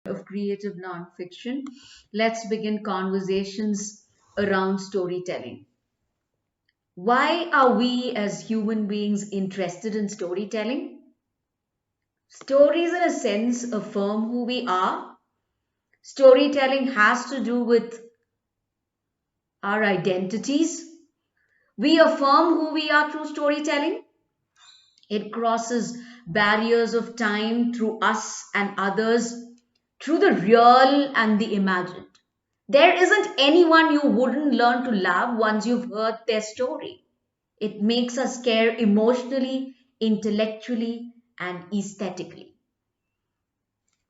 Of creative nonfiction, let's begin conversations around storytelling. Why are we as human beings interested in storytelling? Stories, in a sense, affirm who we are. Storytelling has to do with our identities. We affirm who we are through storytelling. It crosses barriers of time through us and others, through the real and the imagined. There isn't anyone you wouldn't learn to love once you've heard their story. It makes us care emotionally, intellectually, and aesthetically.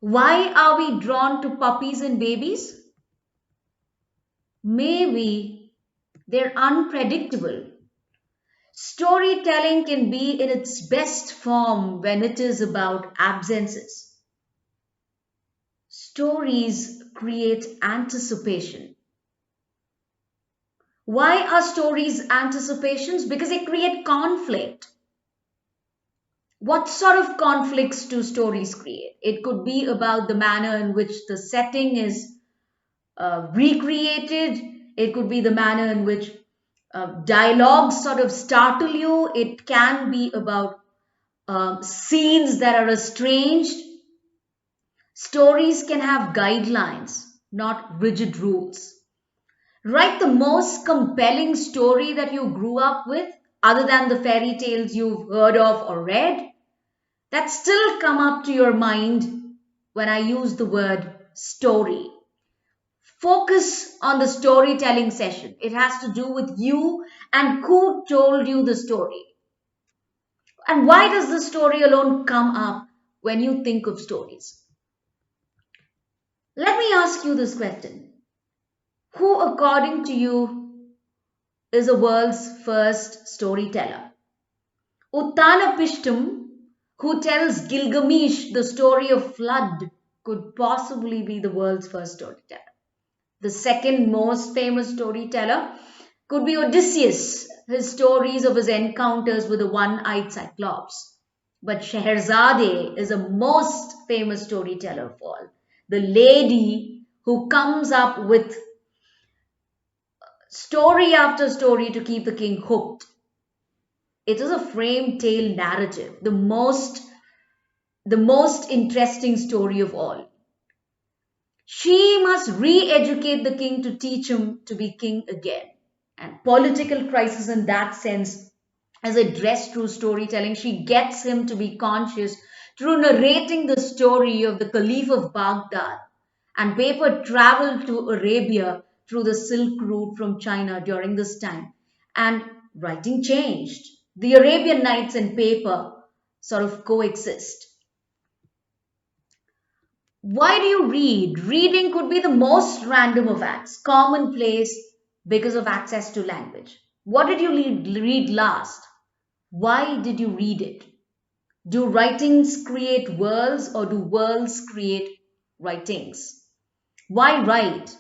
Why are we drawn to puppies and babies? Maybe they're unpredictable. Storytelling can be in its best form when it is about absences. Stories create anticipation. Why are stories anticipations? Because they create conflict. What sort of conflicts do stories create? It could be about the manner in which the setting is recreated. It could be the manner in which dialogues sort of startle you. It can be about scenes that are estranged. Stories can have guidelines, not rigid rules. Write the most compelling story that you grew up with, other than the fairy tales you've heard of or read, that still come up to your mind when I use the word story. Focus on the storytelling session. It has to do with you and who told you the story. And why does the story alone come up when you think of stories? Let me ask you this question. Who, according to you, is the world's first storyteller? Uttanapishtim, who tells Gilgamesh the story of flood, could possibly be the world's first storyteller. The second most famous storyteller could be Odysseus, his stories of his encounters with the one-eyed Cyclops. But Scheherazade is the most famous storyteller of all. The lady who comes up with story after story to keep the king hooked. It is a frame tale narrative, the most interesting story of all. She must re-educate the king to teach him to be king again. And political crisis in that sense is addressed through storytelling. She gets him to be conscious through narrating the story of the Caliph of Baghdad. And paper traveled to Arabia through the Silk Route from China during this time. And writing changed. The Arabian Nights and paper sort of coexist. Why do you read? Reading could be the most random of acts, commonplace because of access to language. What did you read last? Why did you read it? Do writings create worlds or do worlds create writings? Why write?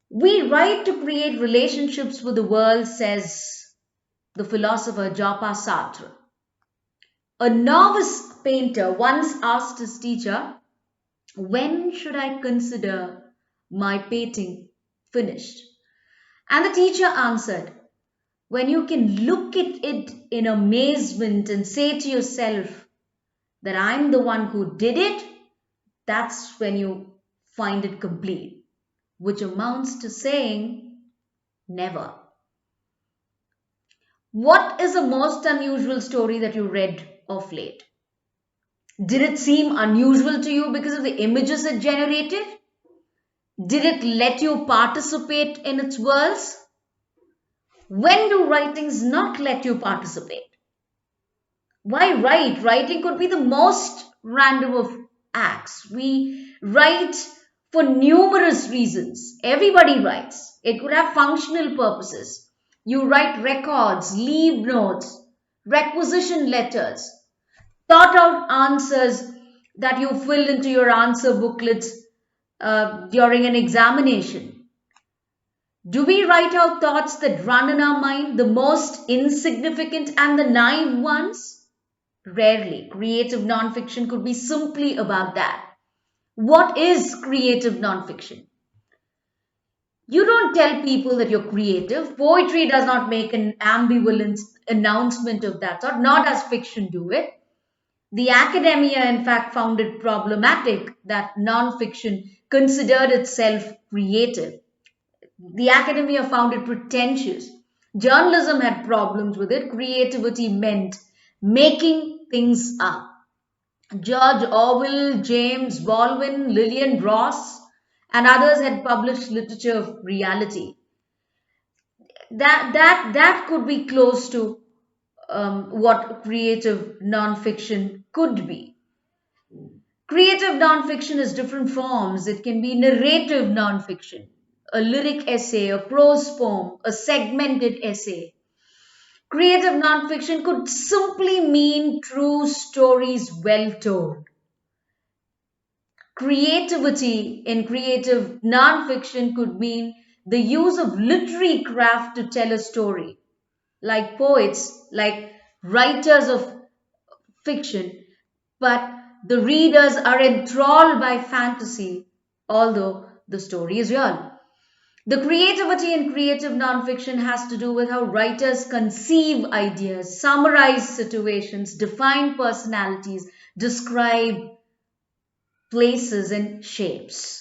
We write to create relationships with the world, says the philosopher Japa Sartre. A novice painter once asked his teacher, when should I consider my painting finished? And the teacher answered, when you can look at it in amazement and say to yourself that I'm the one who did it, that's when you find it complete, which amounts to saying never. What is the most unusual story that you read of late? Did it seem unusual to you because of the images it generated? Did it let you participate in its worlds? When do writings not let you participate? Why write? Writing could be the most random of acts. We write for numerous reasons. Everybody writes. It could have functional purposes. You write records, leave notes, requisition letters, thought out answers that you fill into your answer booklets during an examination. Do we write out thoughts that run in our mind, the most insignificant and the naive ones? Rarely. Creative nonfiction could be simply about that. What is creative nonfiction? You don't tell people that you're creative. Poetry does not make an ambivalent announcement of that sort, not as fiction do it. The academia, in fact, found it problematic that nonfiction considered itself creative. The academia found it pretentious. Journalism had problems with it. Creativity meant making things up. George Orwell, James Baldwin, Lillian Ross, and others had published literature of reality. That could be close to what creative nonfiction could be. Creative nonfiction is different forms. It can be narrative nonfiction, a lyric essay, a prose poem, a segmented essay. Creative nonfiction could simply mean true stories well told. Creativity in creative nonfiction could mean the use of literary craft to tell a story, like poets, like writers of fiction, but the readers are enthralled by fantasy, although the story is real. The creativity in creative nonfiction has to do with how writers conceive ideas, summarize situations, define personalities, describe places and shapes.